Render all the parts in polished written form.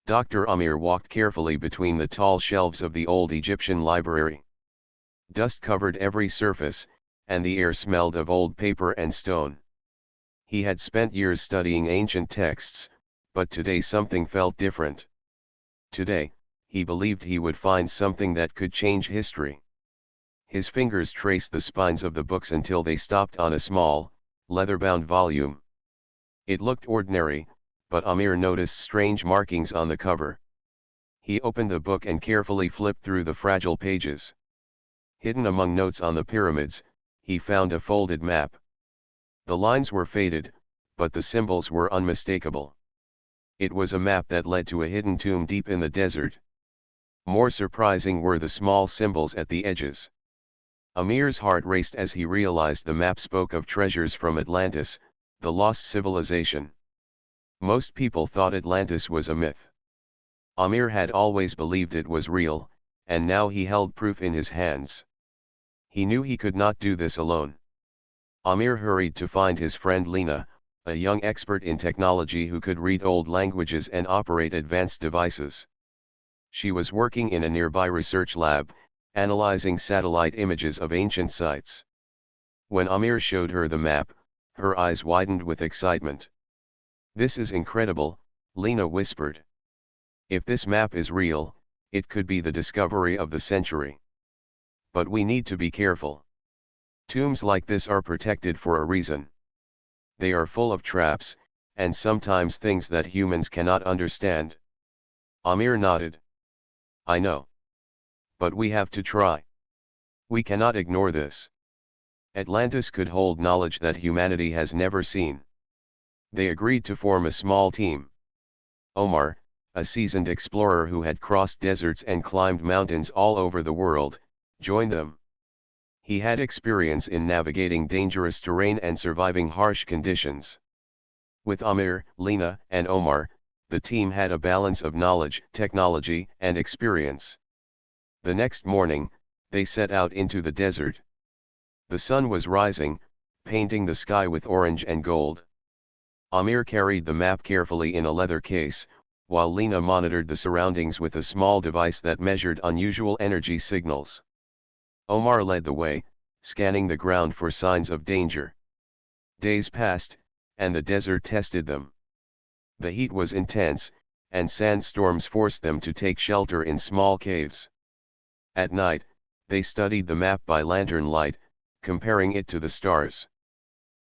Dr. Amir walked carefully between the tall shelves of the old Egyptian library. Dust covered every surface, and the air smelled of old paper and stone. He had spent years studying ancient texts, but today something felt different. Today, he believed he would find something that could change history. His fingers traced the spines of the books until they stopped on a small, leather-bound volume. It looked ordinary, but Amir noticed strange markings on the cover. He opened the book and carefully flipped through the fragile pages. Hidden among notes on the pyramids, he found a folded map. The lines were faded, but the symbols were unmistakable. It was a map that led to a hidden tomb deep in the desert. More surprising were the small symbols at the edges. Amir's heart raced as he realized the map spoke of treasures from Atlantis, the lost civilization. Most people thought Atlantis was a myth. Amir had always believed it was real, and now he held proof in his hands. He knew he could not do this alone. Amir hurried to find his friend Lena, a young expert in technology who could read old languages and operate advanced devices. She was working in a nearby research lab, analyzing satellite images of ancient sites. When Amir showed her the map, her eyes widened with excitement. "This is incredible," Lena whispered. "If this map is real, it could be the discovery of the century. But we need to be careful. Tombs like this are protected for a reason. They are full of traps, and sometimes things that humans cannot understand." Amir nodded. "I know. But we have to try. We cannot ignore this. Atlantis could hold knowledge that humanity has never seen." They agreed to form a small team. Omar, a seasoned explorer who had crossed deserts and climbed mountains all over the world, joined them. He had experience in navigating dangerous terrain and surviving harsh conditions. With Amir, Lena, and Omar, the team had a balance of knowledge, technology, and experience. The next morning, they set out into the desert. The sun was rising, painting the sky with orange and gold. Amir carried the map carefully in a leather case, while Lena monitored the surroundings with a small device that measured unusual energy signals. Omar led the way, scanning the ground for signs of danger. Days passed, and the desert tested them. The heat was intense, and sandstorms forced them to take shelter in small caves. At night, they studied the map by lantern light, comparing it to the stars.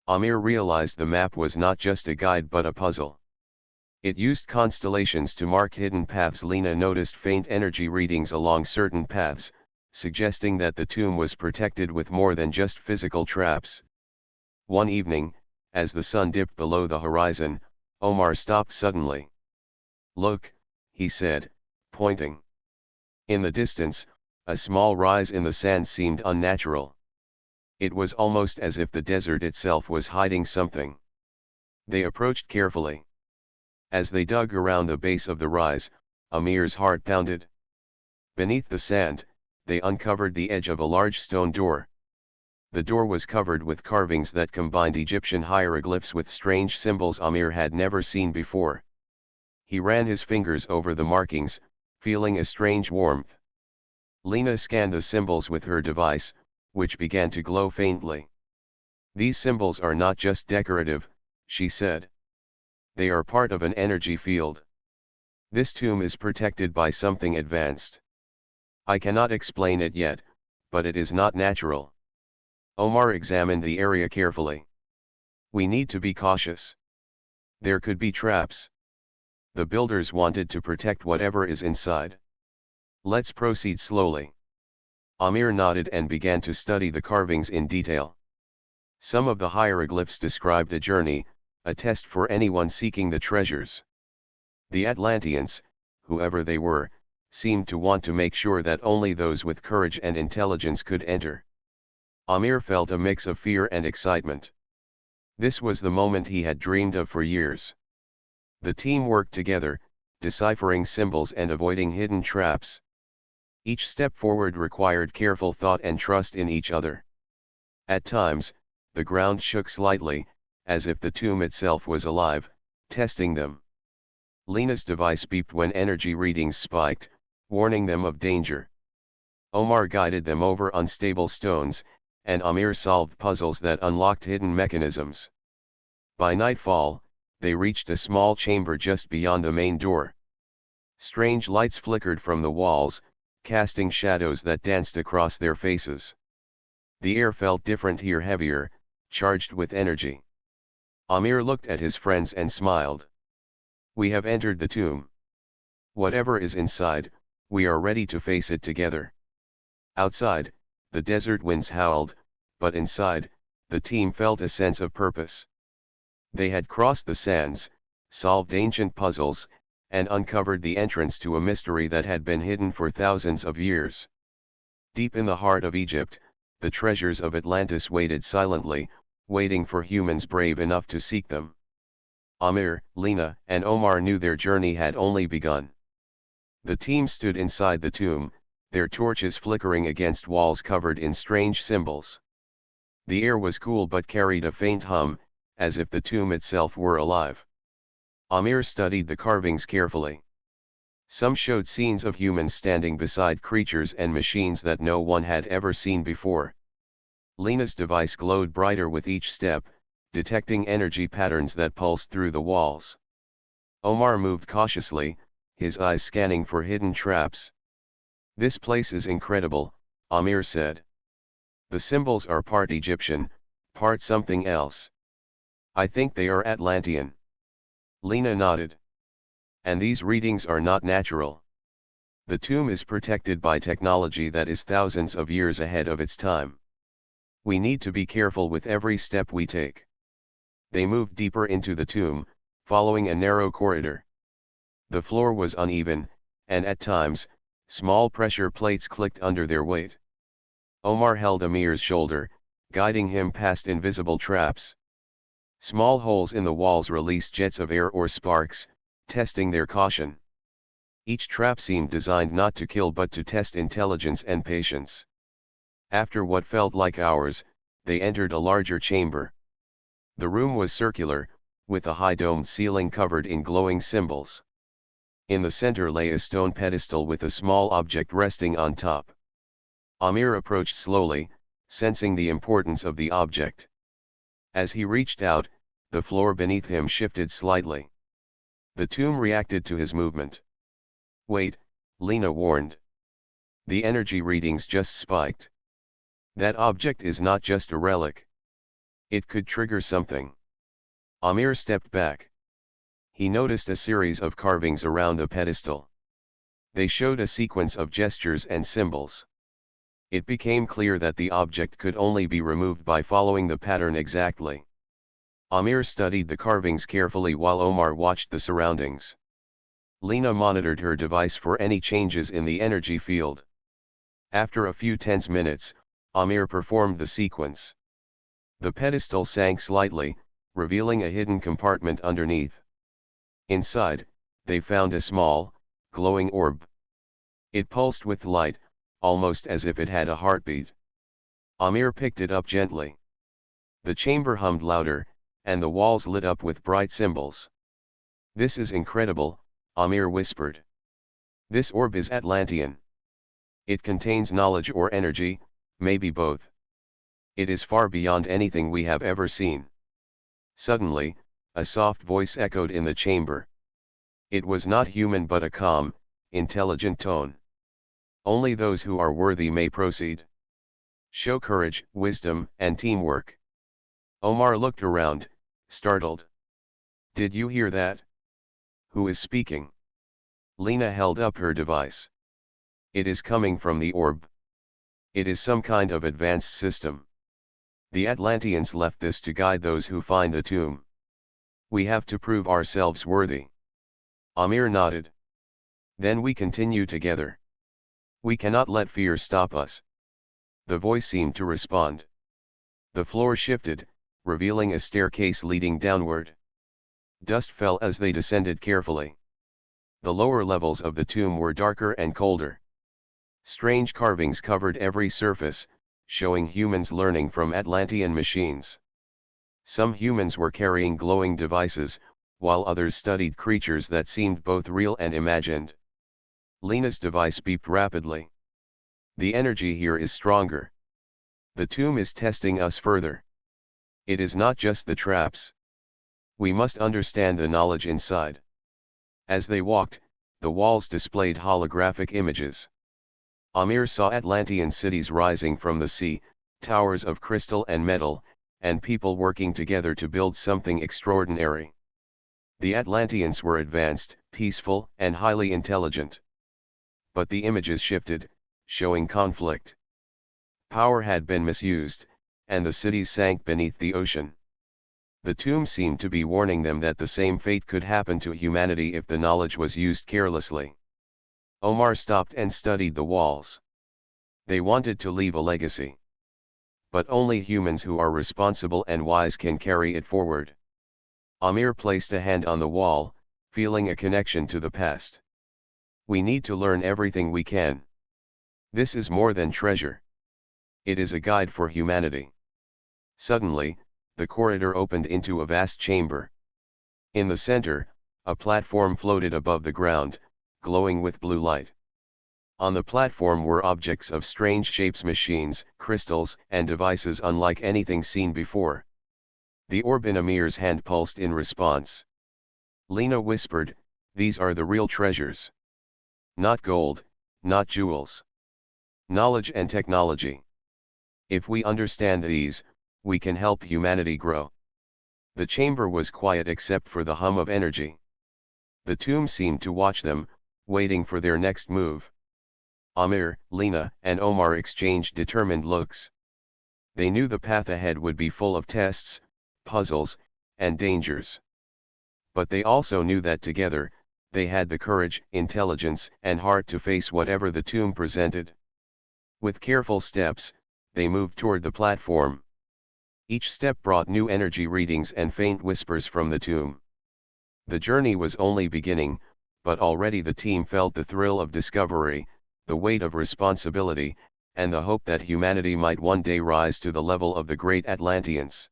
Amir realized the map was not just a guide but a puzzle. It used constellations to mark hidden paths. Lena noticed faint energy readings along certain paths, suggesting that the tomb was protected with more than just physical traps. One evening, as the sun dipped below the horizon, Omar stopped suddenly. "Look," he said, pointing. In the distance, a small rise in the sand seemed unnatural. It was almost as if the desert itself was hiding something. They approached carefully. As they dug around the base of the rise, Amir's heart pounded. Beneath the sand, they uncovered the edge of a large stone door. The door was covered with carvings that combined Egyptian hieroglyphs with strange symbols Amir had never seen before. He ran his fingers over the markings, feeling a strange warmth. Lena scanned the symbols with her device, which began to glow faintly. "These symbols are not just decorative," she said. "They are part of an energy field. This tomb is protected by something advanced. I cannot explain it yet, but it is not natural." Omar examined the area carefully. "We need to be cautious. There could be traps. The builders wanted to protect whatever is inside. Let's proceed slowly." Amir nodded and began to study the carvings in detail. Some of the hieroglyphs described a journey, a test for anyone seeking the treasures. The Atlanteans, whoever they were, seemed to want to make sure that only those with courage and intelligence could enter. Amir felt a mix of fear and excitement. This was the moment he had dreamed of for years. The team worked together, deciphering symbols and avoiding hidden traps. Each step forward required careful thought and trust in each other. At times, the ground shook slightly, as if the tomb itself was alive, testing them. Lena's device beeped when energy readings spiked, warning them of danger. Omar guided them over unstable stones, and Amir solved puzzles that unlocked hidden mechanisms. By nightfall, they reached a small chamber just beyond the main door. Strange lights flickered from the walls, casting shadows that danced across their faces. The air felt different here, heavier, charged with energy. Amir looked at his friends and smiled. We have entered the tomb. Whatever is inside, we are ready to face it together. Outside, the desert winds howled, but inside, the team felt a sense of purpose. They had crossed the sands, solved ancient puzzles, and uncovered the entrance to a mystery that had been hidden for thousands of years. Deep in the heart of Egypt, the treasures of Atlantis waited silently, waiting for humans brave enough to seek them. Amir, Lena, and Omar knew their journey had only begun. The team stood inside the tomb, their torches flickering against walls covered in strange symbols. The air was cool but carried a faint hum, as if the tomb itself were alive. Amir studied the carvings carefully. Some showed scenes of humans standing beside creatures and machines that no one had ever seen before. Lena's device glowed brighter with each step, detecting energy patterns that pulsed through the walls. Omar moved cautiously, his eyes scanning for hidden traps. This place is incredible, Amir said. The symbols are part Egyptian, part something else. I think they are Atlantean. Lena nodded. And these readings are not natural. The tomb is protected by technology that is thousands of years ahead of its time. We need to be careful with every step we take. They moved deeper into the tomb, following a narrow corridor. The floor was uneven, and at times, small pressure plates clicked under their weight. Omar held Amir's shoulder, guiding him past invisible traps. Small holes in the walls released jets of air or sparks, testing their caution. Each trap seemed designed not to kill but to test intelligence and patience. After what felt like hours, they entered a larger chamber. The room was circular, with a high domed ceiling covered in glowing symbols. In the center lay a stone pedestal with a small object resting on top. Amir approached slowly, sensing the importance of the object. As he reached out, the floor beneath him shifted slightly. The tomb reacted to his movement. Wait, Lena warned. The energy readings just spiked. That object is not just a relic. It could trigger something. Amir stepped back. He noticed a series of carvings around the pedestal. They showed a sequence of gestures and symbols. It became clear that the object could only be removed by following the pattern exactly. Amir studied the carvings carefully while Omar watched the surroundings. Lena monitored her device for any changes in the energy field. After a few tense minutes, Amir performed the sequence. The pedestal sank slightly, revealing a hidden compartment underneath. Inside, they found a small, glowing orb. It pulsed with light, almost as if it had a heartbeat. Amir picked it up gently. The chamber hummed louder, and the walls lit up with bright symbols. This is incredible, Amir whispered. This orb is Atlantean. It contains knowledge or energy, maybe both. It is far beyond anything we have ever seen. Suddenly, a soft voice echoed in the chamber. It was not human but a calm, intelligent tone. Only those who are worthy may proceed. Show courage, wisdom, and teamwork. Omar looked around, startled. Did you hear that? Who is speaking? Lena held up her device. It is coming from the orb. It is some kind of advanced system. The Atlanteans left this to guide those who find the tomb. We have to prove ourselves worthy. Amir nodded. Then we continue together. We cannot let fear stop us. The voice seemed to respond. The floor shifted, revealing a staircase leading downward. Dust fell as they descended carefully. The lower levels of the tomb were darker and colder. Strange carvings covered every surface, showing humans learning from Atlantean machines. Some humans were carrying glowing devices, while others studied creatures that seemed both real and imagined. Lena's device beeped rapidly. The energy here is stronger. The tomb is testing us further. It is not just the traps. We must understand the knowledge inside. As they walked, the walls displayed holographic images. Amir saw Atlantean cities rising from the sea, towers of crystal and metal, and people working together to build something extraordinary. The Atlanteans were advanced, peaceful, and highly intelligent. But the images shifted, showing conflict. Power had been misused, and the cities sank beneath the ocean. The tomb seemed to be warning them that the same fate could happen to humanity if the knowledge was used carelessly. Omar stopped and studied the walls. They wanted to leave a legacy. But only humans who are responsible and wise can carry it forward. Amir placed a hand on the wall, feeling a connection to the past. We need to learn everything we can. This is more than treasure. It is a guide for humanity. Suddenly, the corridor opened into a vast chamber. In the center, a platform floated above the ground, glowing with blue light. On the platform were objects of strange shapes, machines, crystals, and devices unlike anything seen before. The orb in Amir's hand pulsed in response. Lena whispered, "These are the real treasures. Not gold, not jewels. Knowledge and technology. If we understand these, we can help humanity grow." The chamber was quiet except for the hum of energy. The tomb seemed to watch them, waiting for their next move. Amir, Lena, and Omar exchanged determined looks. They knew the path ahead would be full of tests, puzzles, and dangers. But they also knew that together, they had the courage, intelligence, and heart to face whatever the tomb presented. With careful steps, they moved toward the platform. Each step brought new energy readings and faint whispers from the tomb. The journey was only beginning, but already the team felt the thrill of discovery, the weight of responsibility, and the hope that humanity might one day rise to the level of the great Atlanteans.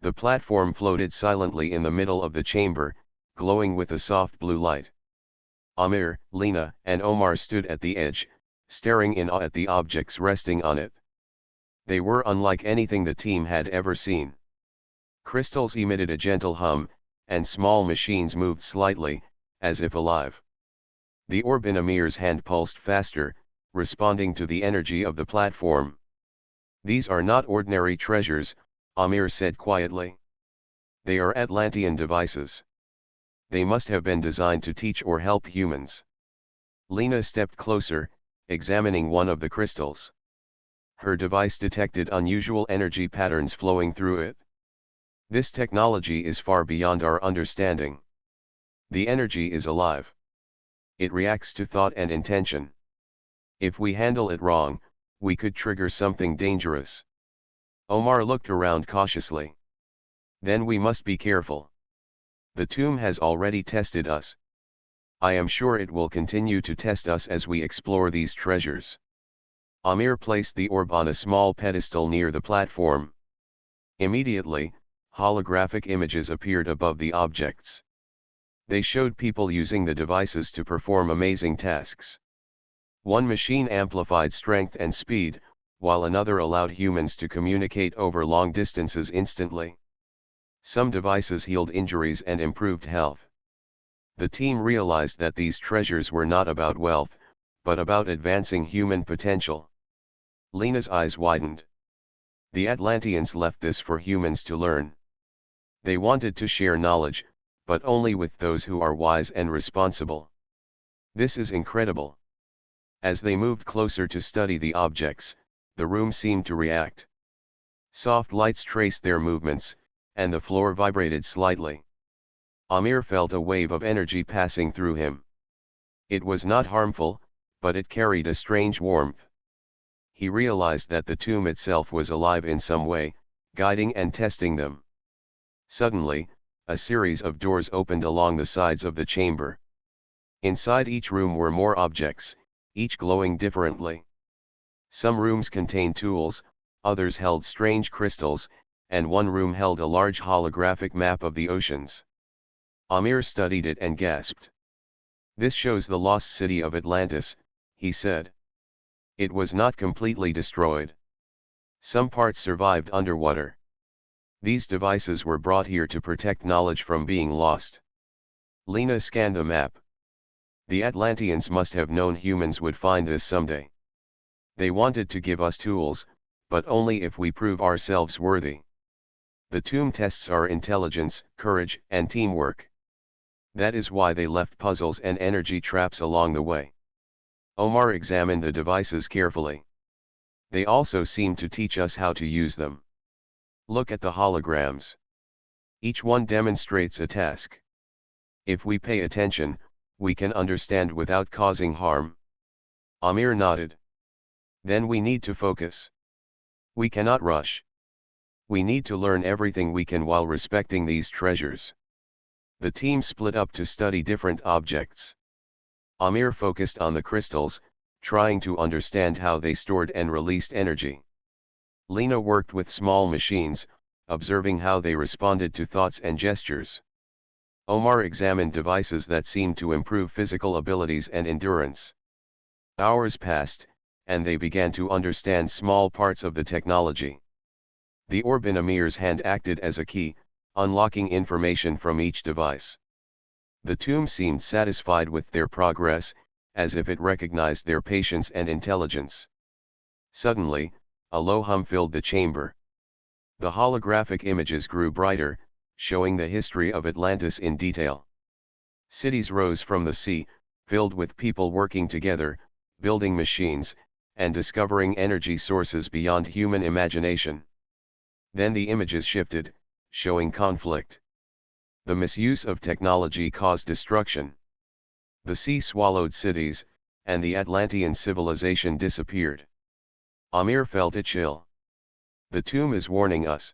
The platform floated silently in the middle of the chamber, glowing with a soft blue light. Amir, Lena, and Omar stood at the edge, staring in awe at the objects resting on it. They were unlike anything the team had ever seen. Crystals emitted a gentle hum, and small machines moved slightly, as if alive. The orb in Amir's hand pulsed faster, responding to the energy of the platform. "These are not ordinary treasures," Amir said quietly. "They are Atlantean devices. They must have been designed to teach or help humans." Lena stepped closer, examining one of the crystals. Her device detected unusual energy patterns flowing through it. "This technology is far beyond our understanding. The energy is alive. It reacts to thought and intention. If we handle it wrong, we could trigger something dangerous." Omar looked around cautiously. "Then we must be careful. The tomb has already tested us. I am sure it will continue to test us as we explore these treasures." Amir placed the orb on a small pedestal near the platform. Immediately, holographic images appeared above the objects. They showed people using the devices to perform amazing tasks. One machine amplified strength and speed, while another allowed humans to communicate over long distances instantly. Some devices healed injuries and improved health. The team realized that these treasures were not about wealth, but about advancing human potential. Lena's eyes widened. The Atlanteans left this for humans to learn. They wanted to share knowledge, but only with those who are wise and responsible. This is incredible. As they moved closer to study the objects, the room seemed to react. Soft lights traced their movements, and the floor vibrated slightly. Amir felt a wave of energy passing through him. It was not harmful, but it carried a strange warmth. He realized that the tomb itself was alive in some way, guiding and testing them. Suddenly, a series of doors opened along the sides of the chamber. Inside each room were more objects, each glowing differently. Some rooms contained tools, others held strange crystals, and one room held a large holographic map of the oceans. Amir studied it and gasped. "This shows the lost city of Atlantis," he said. "It was not completely destroyed. Some parts survived underwater. These devices were brought here to protect knowledge from being lost." Lena scanned the map. "The Atlanteans must have known humans would find this someday. They wanted to give us tools, but only if we prove ourselves worthy. The tomb tests our intelligence, courage, and teamwork. That is why they left puzzles and energy traps along the way." Omar examined the devices carefully. "They also seem to teach us how to use them. Look at the holograms. Each one demonstrates a task. If we pay attention, we can understand without causing harm." Amir nodded. "Then we need to focus. We cannot rush. We need to learn everything we can while respecting these treasures." The team split up to study different objects. Amir focused on the crystals, trying to understand how they stored and released energy. Lena worked with small machines, observing how they responded to thoughts and gestures. Omar examined devices that seemed to improve physical abilities and endurance. Hours passed, and they began to understand small parts of the technology. The orb in Amir's hand acted as a key, unlocking information from each device. The tomb seemed satisfied with their progress, as if it recognized their patience and intelligence. Suddenly, a low hum filled the chamber. The holographic images grew brighter, showing the history of Atlantis in detail. Cities rose from the sea, filled with people working together, building machines, and discovering energy sources beyond human imagination. Then the images shifted, showing conflict. The misuse of technology caused destruction. The sea swallowed cities, and the Atlantean civilization disappeared. Amir felt a chill. The tomb is warning us.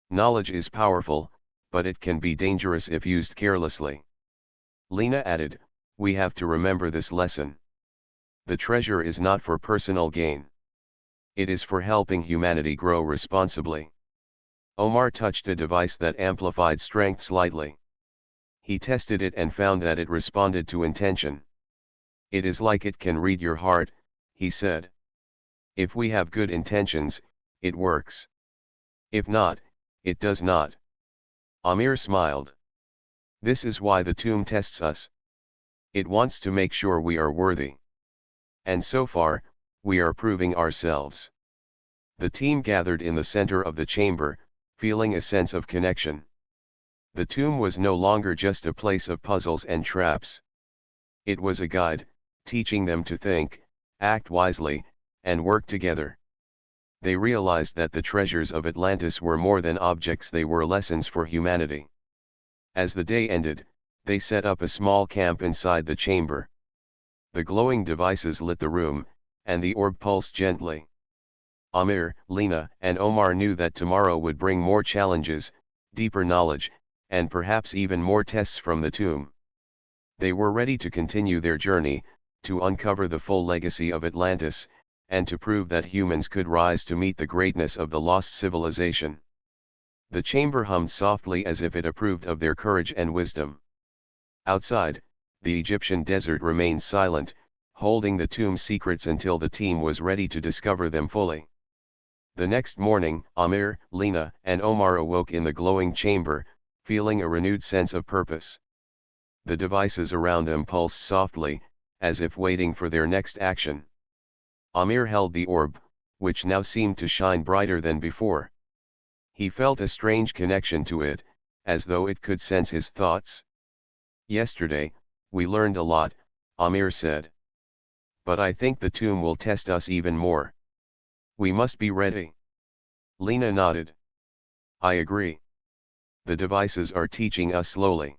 Knowledge is powerful, but it can be dangerous if used carelessly. Lena added, "We have to remember this lesson. The treasure is not for personal gain. It is for helping humanity grow responsibly." Omar touched a device that amplified strength slightly. He tested it and found that it responded to intention. "It is like it can read your heart," he said. "If we have good intentions, it works. If not, it does not." Amir smiled. "This is why the tomb tests us. It wants to make sure we are worthy. And so far, we are proving ourselves." The team gathered in the center of the chamber, feeling a sense of connection. The tomb was no longer just a place of puzzles and traps. It was a guide, teaching them to think, act wisely, and work together. They realized that the treasures of Atlantis were more than objects, they were lessons for humanity. As the day ended, they set up a small camp inside the chamber. The glowing devices lit the room, and the orb pulsed gently. Amir, Lena, and Omar knew that tomorrow would bring more challenges, deeper knowledge, and perhaps even more tests from the tomb. They were ready to continue their journey, to uncover the full legacy of Atlantis, and to prove that humans could rise to meet the greatness of the lost civilization. The chamber hummed softly as if it approved of their courage and wisdom. Outside, the Egyptian desert remained silent, holding the tomb's secrets until the team was ready to discover them fully. The next morning, Amir, Lena, and Omar awoke in the glowing chamber, feeling a renewed sense of purpose. The devices around them pulsed softly, as if waiting for their next action. Amir held the orb, which now seemed to shine brighter than before. He felt a strange connection to it, as though it could sense his thoughts. "Yesterday, we learned a lot," Amir said. "But I think the tomb will test us even more. We must be ready." Lena nodded. "I agree. The devices are teaching us slowly.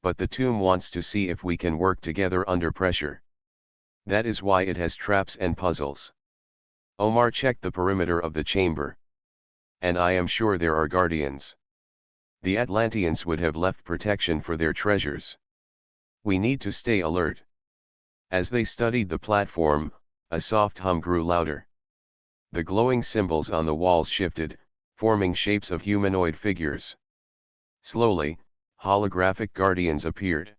But the tomb wants to see if we can work together under pressure. That is why it has traps and puzzles." Omar checked the perimeter of the chamber. "And I am sure there are guardians. The Atlanteans would have left protection for their treasures. We need to stay alert." As they studied the platform, a soft hum grew louder. The glowing symbols on the walls shifted, forming shapes of humanoid figures. Slowly, holographic guardians appeared.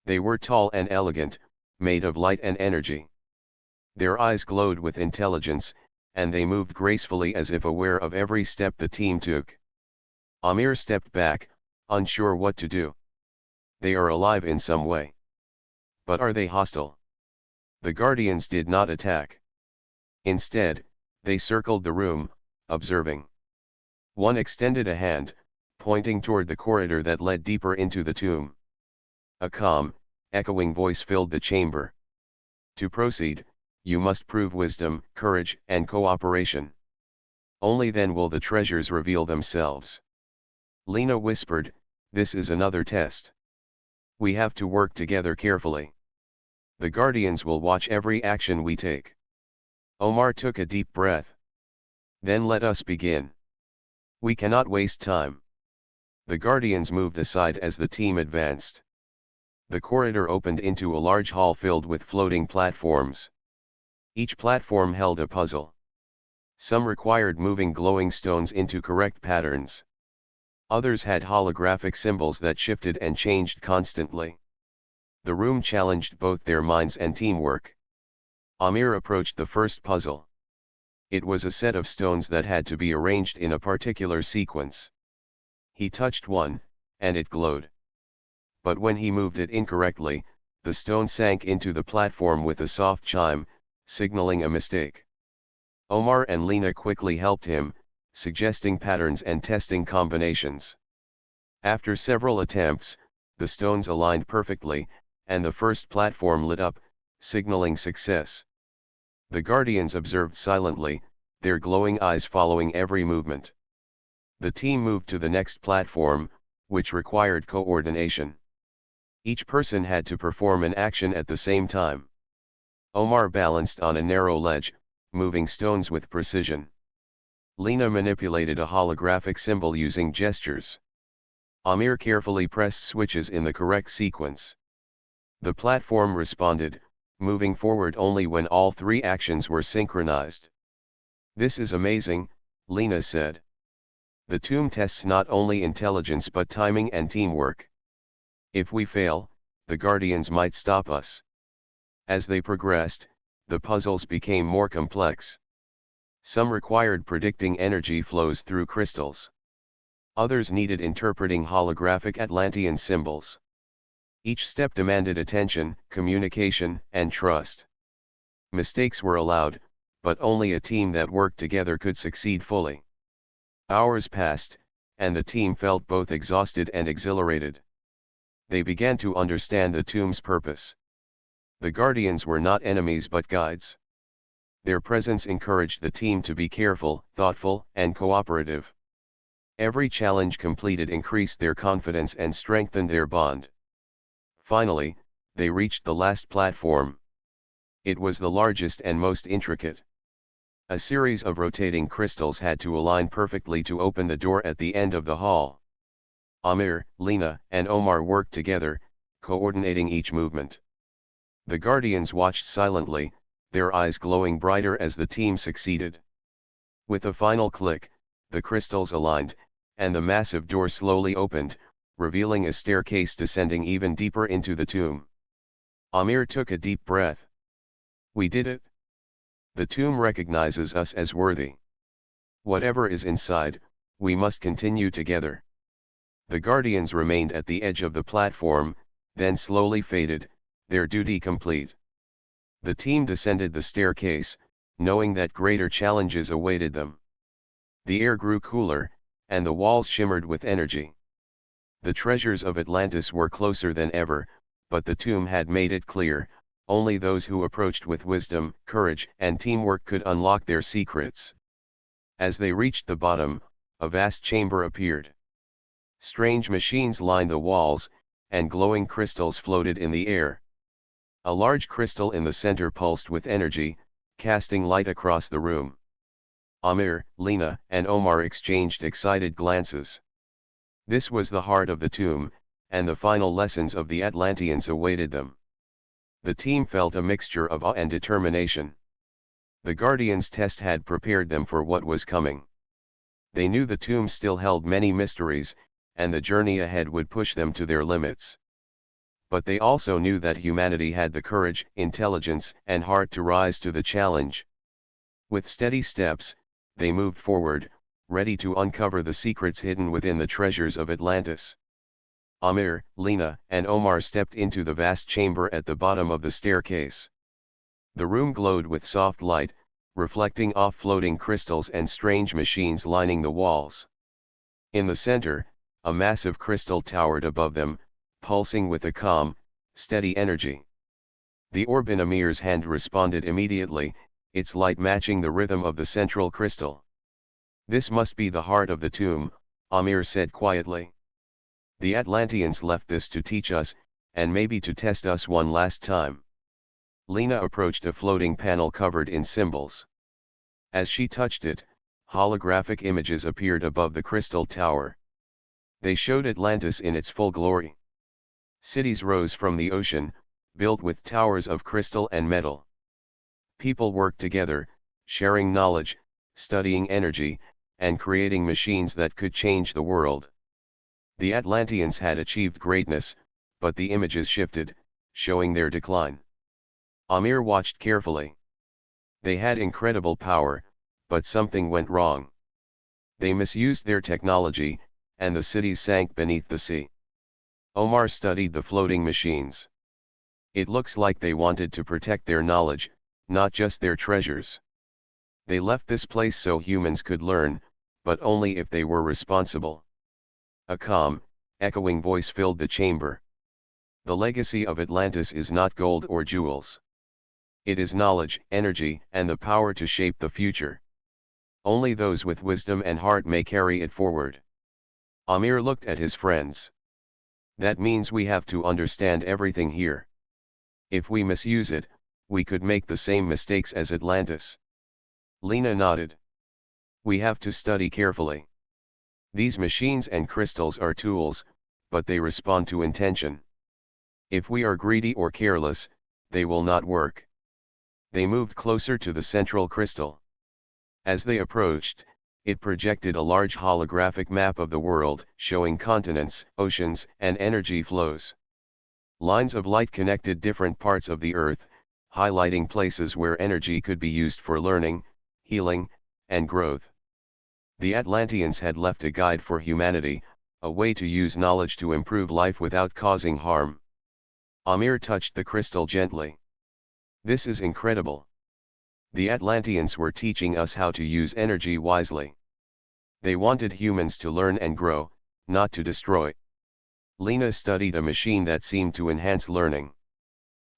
They were tall and elegant, made of light and energy. Their eyes glowed with intelligence, and they moved gracefully as if aware of every step the team took. Amir stepped back, unsure what to do. They are alive in some way. But are they hostile? The guardians did not attack. Instead, they circled the room, observing. One extended a hand, pointing toward the corridor that led deeper into the tomb. A calm, echoing voice filled the chamber. To proceed, you must prove wisdom, courage, and cooperation. Only then will the treasures reveal themselves. Lena whispered, this is another test. We have to work together carefully. The guardians will watch every action we take. Omar took a deep breath. Then let us begin. We cannot waste time. The guardians moved aside as the team advanced. The corridor opened into a large hall filled with floating platforms. Each platform held a puzzle. Some required moving glowing stones into correct patterns. Others had holographic symbols that shifted and changed constantly. The room challenged both their minds and teamwork. Amir approached the first puzzle. It was a set of stones that had to be arranged in a particular sequence. He touched one, and it glowed. But when he moved it incorrectly, the stone sank into the platform with a soft chime, signaling a mistake. Omar and Lena quickly helped him, suggesting patterns and testing combinations. After several attempts, the stones aligned perfectly, and the first platform lit up, signaling success. The guardians observed silently, their glowing eyes following every movement. The team moved to the next platform, which required coordination. Each person had to perform an action at the same time. Omar balanced on a narrow ledge, moving stones with precision. Lena manipulated a holographic symbol using gestures. Amir carefully pressed switches in the correct sequence. The platform responded, moving forward only when all three actions were synchronized. This is amazing, Lena said. The tomb tests not only intelligence but timing and teamwork. If we fail, the guardians might stop us. As they progressed, the puzzles became more complex. Some required predicting energy flows through crystals. Others needed interpreting holographic Atlantean symbols. Each step demanded attention, communication, and trust. Mistakes were allowed, but only a team that worked together could succeed fully. Hours passed, and the team felt both exhausted and exhilarated. They began to understand the tomb's purpose. The guardians were not enemies but guides. Their presence encouraged the team to be careful, thoughtful, and cooperative. Every challenge completed increased their confidence and strengthened their bond. Finally, they reached the last platform. It was the largest and most intricate. A series of rotating crystals had to align perfectly to open the door at the end of the hall. Amir, Lena, and Omar worked together, coordinating each movement. The guardians watched silently, their eyes glowing brighter as the team succeeded. With a final click, the crystals aligned, and the massive door slowly opened, revealing a staircase descending even deeper into the tomb. Amir took a deep breath. We did it. The tomb recognizes us as worthy. Whatever is inside, we must continue together. The guardians remained at the edge of the platform, then slowly faded, their duty complete. The team descended the staircase, knowing that greater challenges awaited them. The air grew cooler, and the walls shimmered with energy. The treasures of Atlantis were closer than ever, but the tomb had made it clear, only those who approached with wisdom, courage, and teamwork could unlock their secrets. As they reached the bottom, a vast chamber appeared. Strange machines lined the walls, and glowing crystals floated in the air. A large crystal in the center pulsed with energy, casting light across the room. Amir, Lena, and Omar exchanged excited glances. This was the heart of the tomb, and the final lessons of the Atlanteans awaited them. The team felt a mixture of awe and determination. The Guardians' test had prepared them for what was coming. They knew the tomb still held many mysteries, and the journey ahead would push them to their limits. But they also knew that humanity had the courage, intelligence, and heart to rise to the challenge. With steady steps, they moved forward, ready to uncover the secrets hidden within the treasures of Atlantis. Amir, Lena, and Omar stepped into the vast chamber at the bottom of the staircase. The room glowed with soft light, reflecting off floating crystals and strange machines lining the walls. In the center, a massive crystal towered above them, pulsing with a calm, steady energy. The orb in Amir's hand responded immediately, its light matching the rhythm of the central crystal. "This must be the heart of the tomb," Amir said quietly. "The Atlanteans left this to teach us, and maybe to test us one last time." Lena approached a floating panel covered in symbols. As she touched it, holographic images appeared above the crystal tower. They showed Atlantis in its full glory. Cities rose from the ocean, built with towers of crystal and metal. People worked together, sharing knowledge, studying energy, and creating machines that could change the world. The Atlanteans had achieved greatness, but the images shifted, showing their decline. Amir watched carefully. They had incredible power, but something went wrong. They misused their technology, and the cities sank beneath the sea. Omar studied the floating machines. "It looks like they wanted to protect their knowledge, not just their treasures. They left this place so humans could learn, but only if they were responsible." A calm, echoing voice filled the chamber. "The legacy of Atlantis is not gold or jewels. It is knowledge, energy, and the power to shape the future. Only those with wisdom and heart may carry it forward." Amir looked at his friends. "That means we have to understand everything here. If we misuse it, we could make the same mistakes as Atlantis." Lena nodded. "We have to study carefully. These machines and crystals are tools, but they respond to intention. If we are greedy or careless, they will not work." They moved closer to the central crystal. As they approached, it projected a large holographic map of the world, showing continents, oceans, and energy flows. Lines of light connected different parts of the Earth, highlighting places where energy could be used for learning, healing, and growth. The Atlanteans had left a guide for humanity, a way to use knowledge to improve life without causing harm. Amir touched the crystal gently. "This is incredible. The Atlanteans were teaching us how to use energy wisely. They wanted humans to learn and grow, not to destroy." Lena studied a machine that seemed to enhance learning.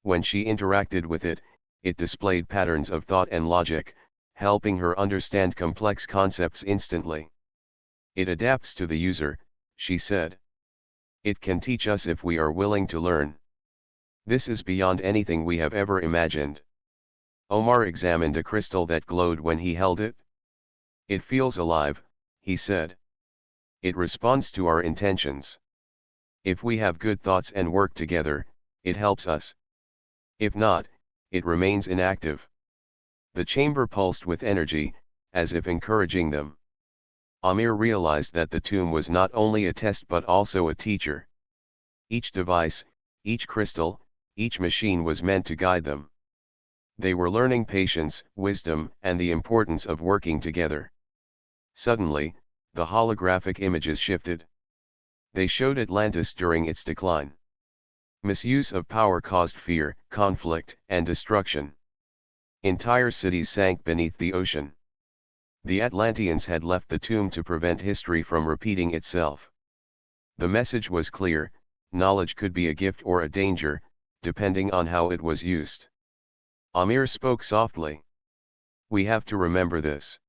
When she interacted with it, it displayed patterns of thought and logic, helping her understand complex concepts instantly. "It adapts to the user," she said. "It can teach us if we are willing to learn. This is beyond anything we have ever imagined." Omar examined a crystal that glowed when he held it. "It feels alive," he said. "It responds to our intentions. If we have good thoughts and work together, it helps us. If not, it remains inactive." The chamber pulsed with energy, as if encouraging them. Amir realized that the tomb was not only a test but also a teacher. Each device, each crystal, each machine was meant to guide them. They were learning patience, wisdom, and the importance of working together. Suddenly, the holographic images shifted. They showed Atlantis during its decline. Misuse of power caused fear, conflict, and destruction. Entire cities sank beneath the ocean. The Atlanteans had left the tomb to prevent history from repeating itself. The message was clear: knowledge could be a gift or a danger, depending on how it was used. Amir spoke softly. "We have to remember this.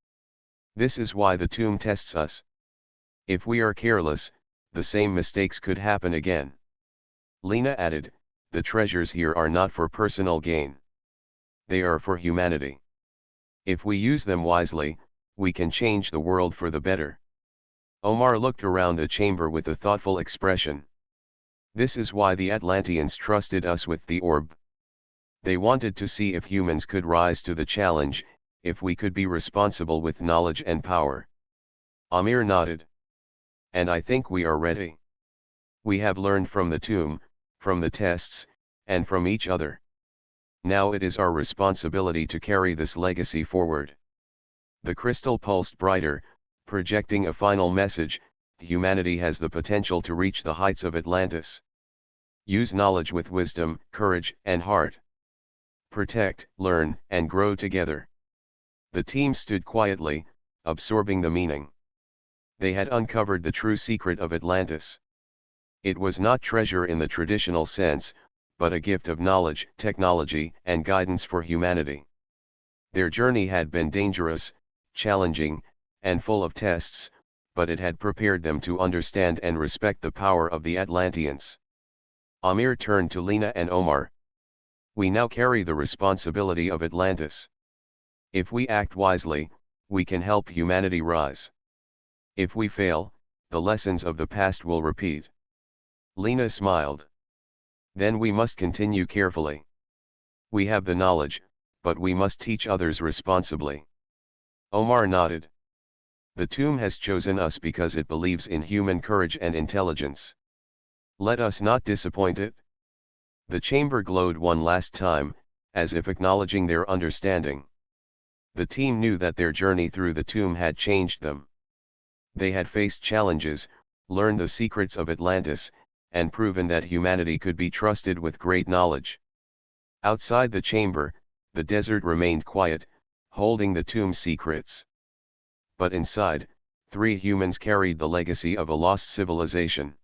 This is why the tomb tests us. If we are careless, the same mistakes could happen again." Lena added, "The treasures here are not for personal gain. They are for humanity. If we use them wisely, we can change the world for the better." Omar looked around the chamber with a thoughtful expression. "This is why the Atlanteans trusted us with the orb. They wanted to see if humans could rise to the challenge, if we could be responsible with knowledge and power." Amir nodded. and I think we are ready. We have learned from the tomb, from the tests, and from each other. Now it is our responsibility to carry this legacy forward. The crystal pulsed brighter, projecting a final message: humanity has the potential to reach the heights of Atlantis. Use knowledge with wisdom, courage, and heart. Protect, learn, and grow together. The team stood quietly, absorbing the meaning. They had uncovered the true secret of Atlantis. It was not treasure in the traditional sense, but a gift of knowledge, technology, and guidance for humanity. Their journey had been dangerous, challenging, and full of tests, but it had prepared them to understand and respect the power of the Atlanteans. Amir turned to Lena and Omar. We now carry the responsibility of Atlantis. If we act wisely, we can help humanity rise. If we fail, the lessons of the past will repeat. Lena smiled. Then we must continue carefully. We have the knowledge, but we must teach others responsibly. Omar nodded. The tomb has chosen us because it believes in human courage and intelligence. Let us not disappoint it. The chamber glowed one last time, as if acknowledging their understanding. The team knew that their journey through the tomb had changed them. They had faced challenges, learned the secrets of Atlantis, and proven that humanity could be trusted with great knowledge. Outside the chamber, the desert remained quiet, holding the tomb's secrets. But inside, 3 humans carried the legacy of a lost civilization.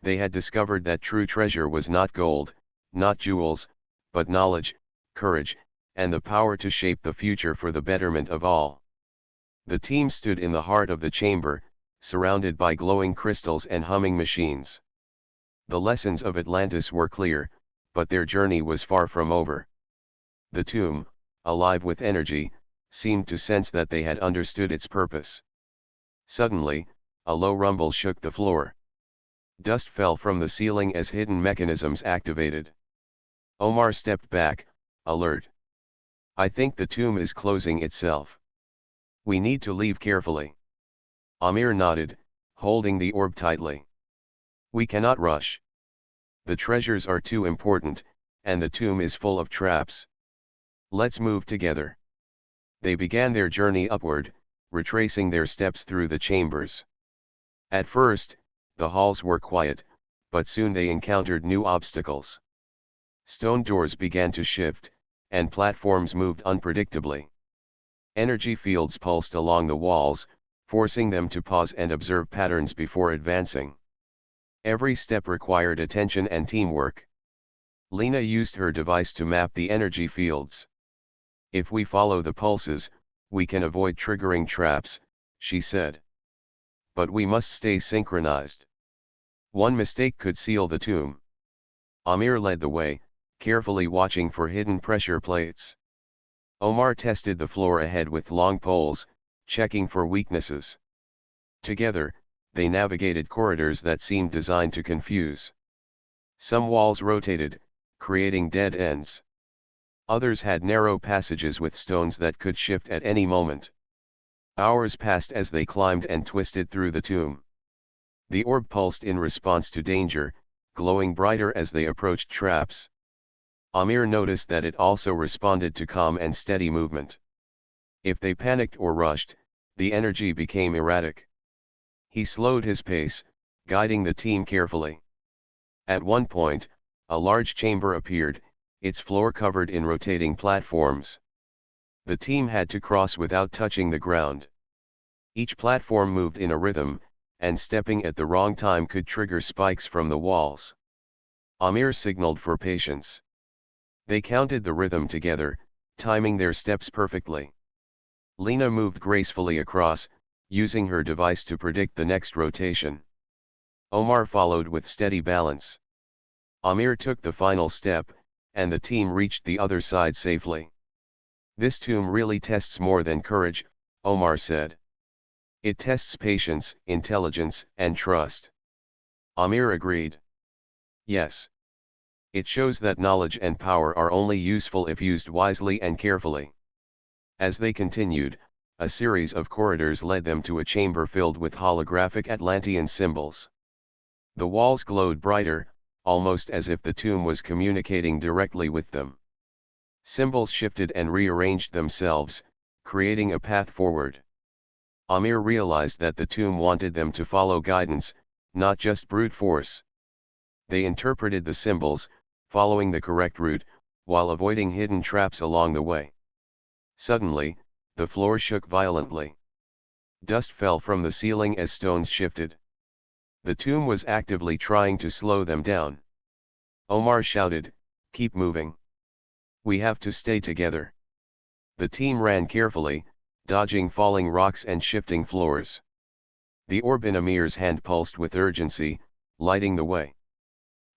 They had discovered that true treasure was not gold, not jewels, but knowledge, courage, and the power to shape the future for the betterment of all. The team stood in the heart of the chamber, surrounded by glowing crystals and humming machines. The lessons of Atlantis were clear, but their journey was far from over. The tomb, alive with energy, seemed to sense that they had understood its purpose. Suddenly, a low rumble shook the floor. Dust fell from the ceiling as hidden mechanisms activated. Omar stepped back, alert. I think the tomb is closing itself. We need to leave carefully. Amir nodded, holding the orb tightly. We cannot rush. The treasures are too important, and the tomb is full of traps. Let's move together. They began their journey upward, retracing their steps through the chambers. At first, the halls were quiet, but soon they encountered new obstacles. Stone doors began to shift, and platforms moved unpredictably. Energy fields pulsed along the walls, forcing them to pause and observe patterns before advancing. Every step required attention and teamwork. Lena used her device to map the energy fields. If we follow the pulses, we can avoid triggering traps, she said. But we must stay synchronized. One mistake could seal the tomb. Amir led the way, carefully watching for hidden pressure plates. Omar tested the floor ahead with long poles, checking for weaknesses. Together, they navigated corridors that seemed designed to confuse. Some walls rotated, creating dead ends. Others had narrow passages with stones that could shift at any moment. Hours passed as they climbed and twisted through the tomb. The orb pulsed in response to danger, glowing brighter as they approached traps. Amir noticed that it also responded to calm and steady movement. If they panicked or rushed, the energy became erratic. He slowed his pace, guiding the team carefully. At one point, a large chamber appeared, its floor covered in rotating platforms. The team had to cross without touching the ground. Each platform moved in a rhythm, and stepping at the wrong time could trigger spikes from the walls. Amir signaled for patience. They counted the rhythm together, timing their steps perfectly. Lena moved gracefully across, using her device to predict the next rotation. Omar followed with steady balance. Amir took the final step, and the team reached the other side safely. This tomb really tests more than courage, Omar said. It tests patience, intelligence, and trust. Amir agreed. Yes. It shows that knowledge and power are only useful if used wisely and carefully. As they continued, A series of corridors led them to a chamber filled with holographic Atlantean symbols. The walls glowed brighter, almost as if the tomb was communicating directly with them. Symbols shifted and rearranged themselves, creating a path forward. Amir realized that the tomb wanted them to follow guidance, not just brute force. They interpreted the symbols, following the correct route, while avoiding hidden traps along the way. Suddenly, the floor shook violently. Dust fell from the ceiling as stones shifted. The tomb was actively trying to slow them down. Omar shouted, "Keep moving. We have to stay together." The team ran carefully, dodging falling rocks and shifting floors. The orb in Amir's hand pulsed with urgency, lighting the way.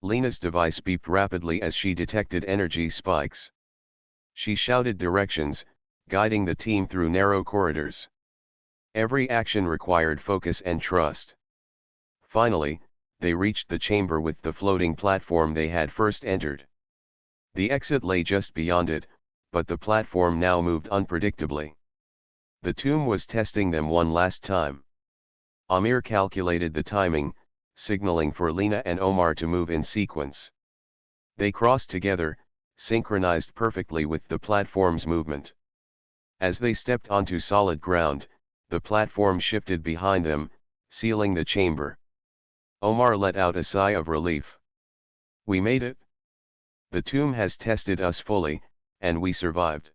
Lena's device beeped rapidly as she detected energy spikes. She shouted directions, guiding the team through narrow corridors. Every action required focus and trust. Finally, they reached the chamber with the floating platform they had first entered. The exit lay just beyond it, but the platform now moved unpredictably. The tomb was testing them one last time. Amir calculated the timing, signaling for Lena and Omar to move in sequence. They crossed together, synchronized perfectly with the platform's movement. As they stepped onto solid ground, the platform shifted behind them, sealing the chamber. Omar let out a sigh of relief. "We made it. The tomb has tested us fully, and we survived."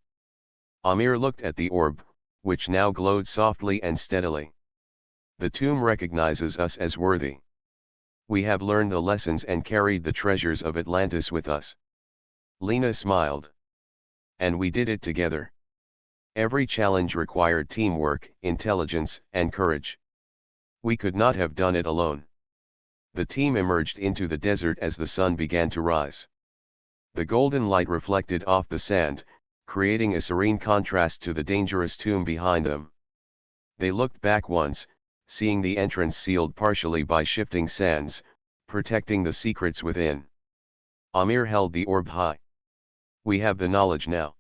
Amir looked at the orb, which now glowed softly and steadily. "The tomb recognizes us as worthy. We have learned the lessons and carried the treasures of Atlantis with us." Lena smiled. "And we did it together. Every challenge required teamwork, intelligence, and courage. We could not have done it alone." The team emerged into the desert as the sun began to rise. The golden light reflected off the sand, creating a serene contrast to the dangerous tomb behind them. They looked back once, seeing the entrance sealed partially by shifting sands, protecting the secrets within. Amir held the orb high. "We have the knowledge now.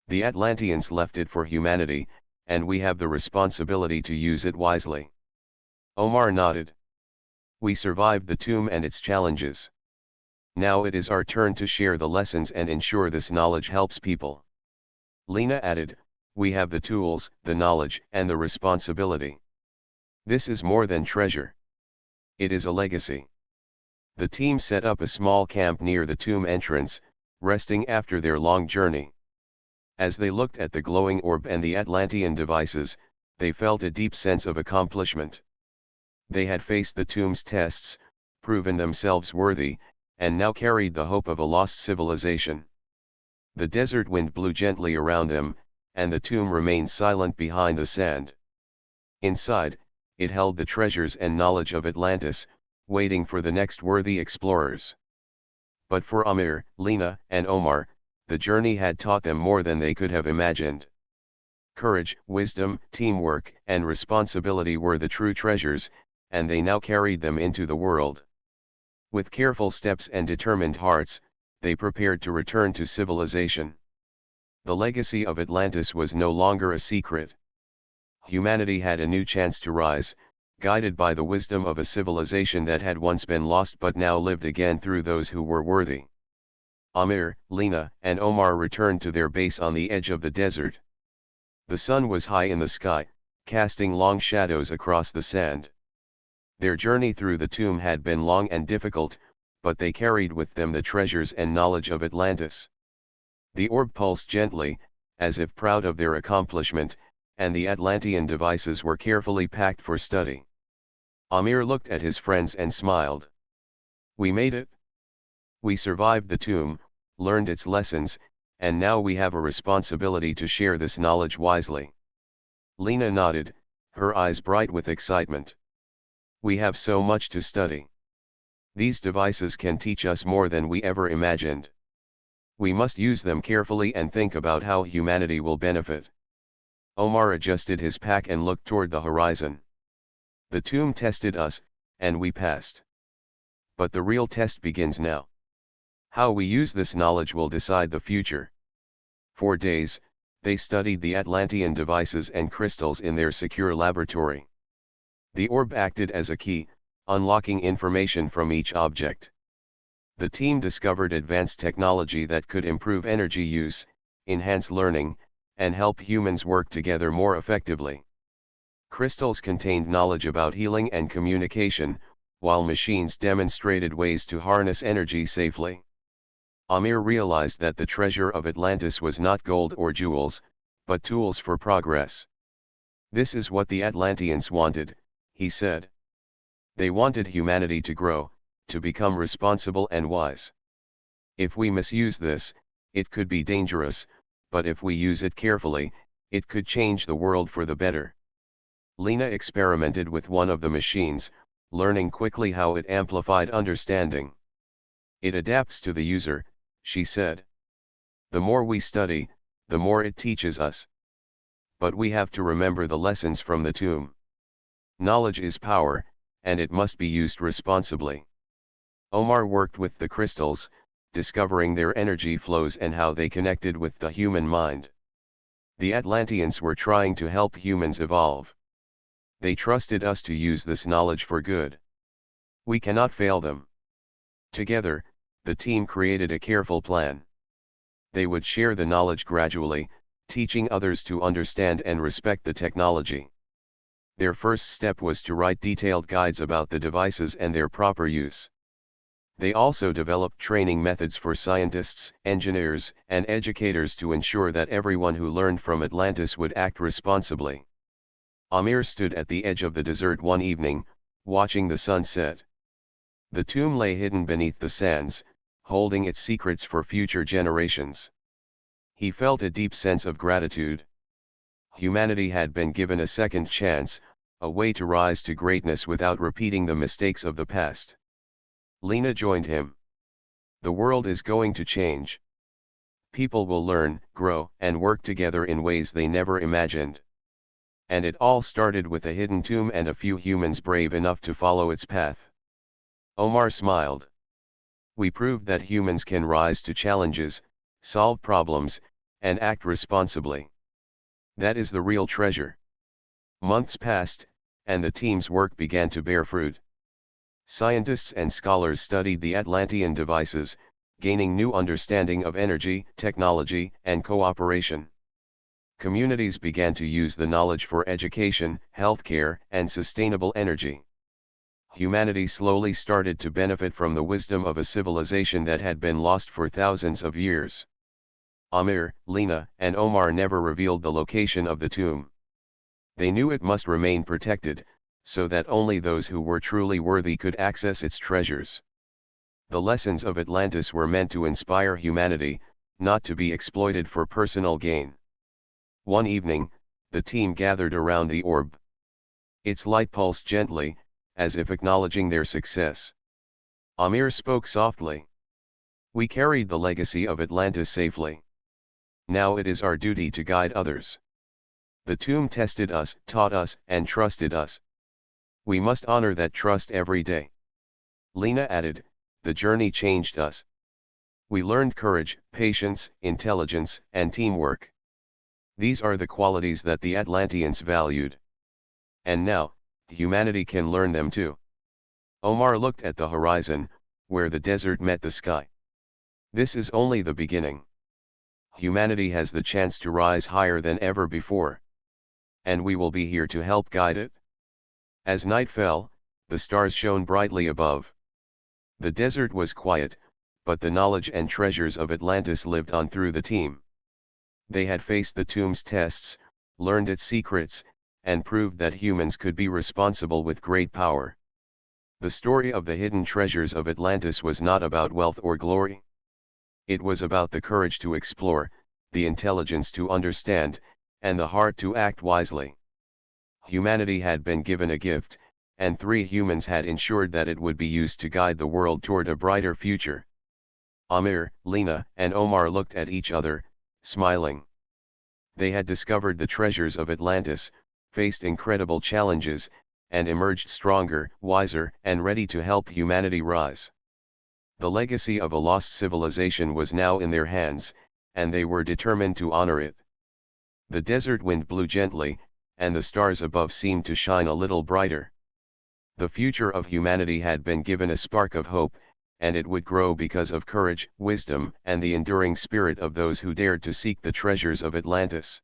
The Atlanteans left it for humanity, and we have the responsibility to use it wisely." Omar nodded. "We survived the tomb and its challenges. Now it is our turn to share the lessons and ensure this knowledge helps people." Lena added, "We have the tools, the knowledge, and the responsibility. This is more than treasure. It is a legacy." The team set up a small camp near the tomb entrance, resting after their long journey. As they looked at the glowing orb and the Atlantean devices, they felt a deep sense of accomplishment. They had faced the tomb's tests, proven themselves worthy, and now carried the hope of a lost civilization. The desert wind blew gently around them, and the tomb remained silent behind the sand. Inside, it held the treasures and knowledge of Atlantis, waiting for the next worthy explorers. But for Amir, Lena, and Omar, the journey had taught them more than they could have imagined. Courage, wisdom, teamwork, and responsibility were the true treasures, and they now carried them into the world. With careful steps and determined hearts, they prepared to return to civilization. The legacy of Atlantis was no longer a secret. Humanity had a new chance to rise, guided by the wisdom of a civilization that had once been lost but now lived again through those who were worthy. Amir, Lena, and Omar returned to their base on the edge of the desert. The sun was high in the sky, casting long shadows across the sand. Their journey through the tomb had been long and difficult, but they carried with them the treasures and knowledge of Atlantis. The orb pulsed gently, as if proud of their accomplishment, and the Atlantean devices were carefully packed for study. Amir looked at his friends and smiled. "We made it. We survived the tomb, learned its lessons, and now we have a responsibility to share this knowledge wisely." Lena nodded, her eyes bright with excitement. "We have so much to study. These devices can teach us more than we ever imagined. We must use them carefully and think about how humanity will benefit." Omar adjusted his pack and looked toward the horizon. "The tomb tested us, and we passed. But the real test begins now. How we use this knowledge will decide the future." For days, They studied the Atlantean devices and crystals in their secure laboratory. The orb acted as a key, unlocking information from each object. The team discovered advanced technology that could improve energy use, enhance learning, and help humans work together more effectively. Crystals contained knowledge about healing and communication, while machines demonstrated ways to harness energy safely. Amir realized that the treasure of Atlantis was not gold or jewels, but tools for progress. "This is what the Atlanteans wanted," he said. "They wanted humanity to grow, to become responsible and wise. If we misuse this, it could be dangerous, but if we use it carefully, it could change the world for the better." Lena experimented with one of the machines, learning quickly how it amplified understanding. "It adapts to the user," she said. "The more we study, the more it teaches us. But we have to remember the lessons from the tomb. Knowledge is power, and it must be used responsibly." Omar worked with the crystals, discovering their energy flows and how they connected with the human mind. The Atlanteans were trying to help humans evolve. They trusted us to use this knowledge for good. We cannot fail them. Together, the team created a careful plan. They would share the knowledge gradually, teaching others to understand and respect the technology. Their first step was to write detailed guides about the devices and their proper use. They also developed training methods for scientists, engineers, and educators to ensure that everyone who learned from Atlantis would act responsibly. Amir stood at the edge of the desert one evening, watching the sun set. The tomb lay hidden beneath the sands, holding its secrets for future generations. He felt a deep sense of gratitude. Humanity had been given a second chance, a way to rise to greatness without repeating the mistakes of the past. Lena joined him. "The world is going to change. People will learn, grow, and work together in ways they never imagined. And it all started with a hidden tomb and a few humans brave enough to follow its path." Omar smiled. "We proved that humans can rise to challenges, solve problems, and act responsibly. That is the real treasure." Months passed, and the team's work began to bear fruit. Scientists and scholars studied the Atlantean devices, gaining new understanding of energy, technology, and cooperation. Communities began to use the knowledge for education, healthcare, and sustainable energy. Humanity slowly started to benefit from the wisdom of a civilization that had been lost for thousands of years. Amir, Lena, and Omar never revealed the location of the tomb. They knew it must remain protected, so that only those who were truly worthy could access its treasures. The lessons of Atlantis were meant to inspire humanity, not to be exploited for personal gain. One evening, the team gathered around the orb. Its light pulsed gently, as if acknowledging their success. Amir spoke softly. "We carried the legacy of Atlantis safely. Now it is our duty to guide others. The tomb tested us, taught us, and trusted us. We must honor that trust every day." Lena added, "The journey changed us. We learned courage, patience, intelligence, and teamwork. These are the qualities that the Atlanteans valued. And now, humanity can learn them too." Omar looked at the horizon, where the desert met the sky. "This is only the beginning. Humanity has the chance to rise higher than ever before. And we will be here to help guide it." As night fell, the stars shone brightly above. The desert was quiet, but the knowledge and treasures of Atlantis lived on through the team. They had faced the tomb's tests, learned its secrets, and proved that humans could be responsible with great power. The story of the hidden treasures of Atlantis was not about wealth or glory. It was about the courage to explore, the intelligence to understand, and the heart to act wisely. Humanity had been given a gift, and 3 humans had ensured that it would be used to guide the world toward a brighter future. Amir, Lena, and Omar looked at each other, smiling. They had discovered the treasures of Atlantis, faced incredible challenges, and emerged stronger, wiser, and ready to help humanity rise. The legacy of a lost civilization was now in their hands, and they were determined to honor it. The desert wind blew gently, and the stars above seemed to shine a little brighter. The future of humanity had been given a spark of hope, and it would grow because of courage, wisdom, and the enduring spirit of those who dared to seek the treasures of Atlantis.